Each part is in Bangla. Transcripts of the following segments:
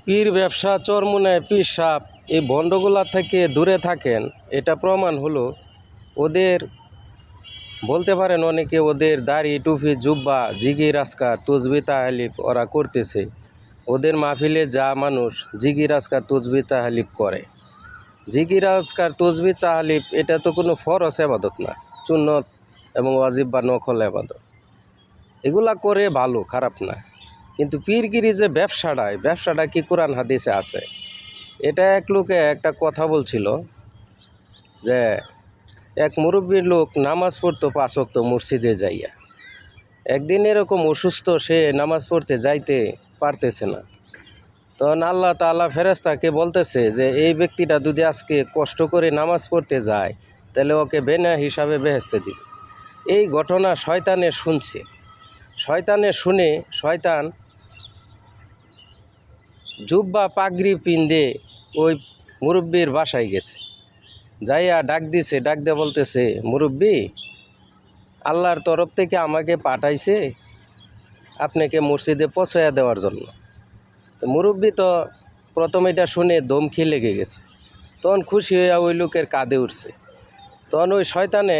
পীর ব্যবসা চরমুনায় পীর সাপ এই ভণ্ডগুলা থেকে দূরে থাকেন। এটা প্রমাণ হলো ওদের বলতে পারেন অনেকে ওদের দাড়ি টুপি জুব্বা জিগির আজকার তসবি তাহলিফ ওরা করতেছে। ওদের মাহফিলে যা মানুষ জিগির আজকার তসবি তাহলিফ করে। জিগির আজকার তসবি তাহলিফ এটা তো কোনো ফরজ ইবাদত না, সুন্নত এবং ওয়াজিব বা নফল ইবাদত। এগুলা করে ভালো, খারাপ না, কিন্তু পীরগিরি যে ব্যবসাটা কি কোরআন হাদিসে আছে? এটা এক লোকে একটা কথা বলছিল যে এক মুরব্বীর লোক নামাজ পড়তো 5 ওয়াক্ত মসজিদে যাইয়া। একদিন এরকম অসুস্থ, সে নামাজ পড়তে যাইতে পারতেছে না। তখন আল্লাহ তাআলা ফেরেশতাকে বলতেছে যে এই ব্যক্তিটা যদি আজকে কষ্ট করে নামাজ পড়তে যায় তাহলে ওকে বেনা হিসাবে বেহেশতে দিবে। এই ঘটনা শয়তানে শুনছে। শুনে শয়তান জুব্বা পাগড়ি পিন্দে ওই মুরব্বীর বাসায় গেছে। যাইয়া ডাক দিয়ে বলতেছে, মুরব্বী, আল্লাহর তরফ থেকে আমাকে পাঠাইছে আপনাকে মসজিদে পৌঁছাইয়া দেওয়ার জন্য। তো মুরব্বী তো প্রথম এটা শুনে দমকি লেগে গেছে। তখন খুশি হইয়া ওই লোকের কাঁধে উঠছে। তখন ওই শয়তানে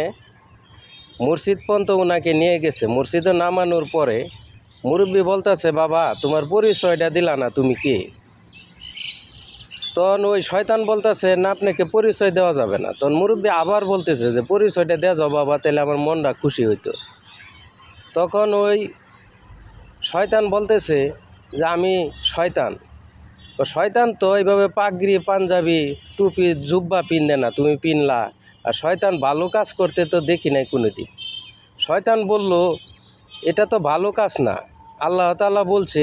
মসজিদ পর্যন্ত ওনাকে নিয়ে গেছে। মসজিদে নামানোর পরে মুরব্বী বলতেছে, বাবা তোমার পরিচয়টা দিলা না, তুমি কে? তখন ওই শয়তান বলতেছে, না, আপনাকে পরিচয় দেওয়া যাবে না। তখন মুরব্বী আবার বলতেছে যে পরিচয়টা দেওয়া যাও বাবা, তাহলে আমার মনটা খুশি হইতো। তখন ওই শয়তান বলতেছে যে আমি শয়তান। শয়তান তো এইভাবে পাগড়ি পাঞ্জাবি টুপি জুব্বা পিনলে না, তুমি পিনলা। আর শয়তান ভালো কাজ করতে তো দেখি নাই কোনোদিন। শয়তান বলল, এটা তো ভালো কাজ না। আল্লাহ তাআলা বলছে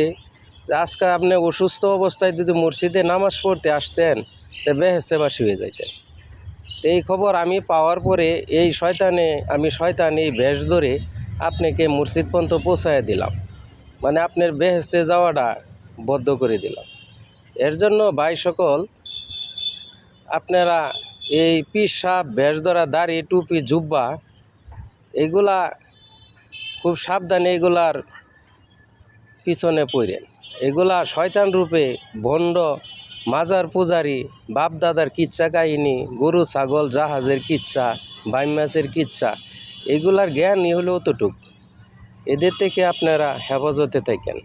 যে আজকে আপনি অসুস্থ অবস্থায় যদি মসজিদে নামাজ পড়তে আসতেন তা বেহেশতেবাসী হয়ে যাইতেন। এই খবর আমি পাওয়ার পরে আমি শয়তান এই বেশ ধরে আপনাকে মসজিদ পর্যন্ত পৌঁছায় দিলাম, মানে আপনার বেহেশতে যাওয়াটা বদ্ধ করে দিলাম। এর জন্য ভাই সকল, আপনারা এই পীর সাপ বেশ ধরা দাড়ি টুপি জুব্বা এগুলা খুব সাবধানে এগুলার পিছনে পড়েন। এগুলা শয়তান রূপে ভণ্ড মাজার পূজারি, বাপদাদার কিচ্ছা কাহিনী, গরু ছাগল জাহাজের কিচ্ছা, বাইম মাছের কিচ্ছা, এগুলার জ্ঞানই হলো অতটুক। এদের থেকে আপনারা হেফাজতে থাকেন।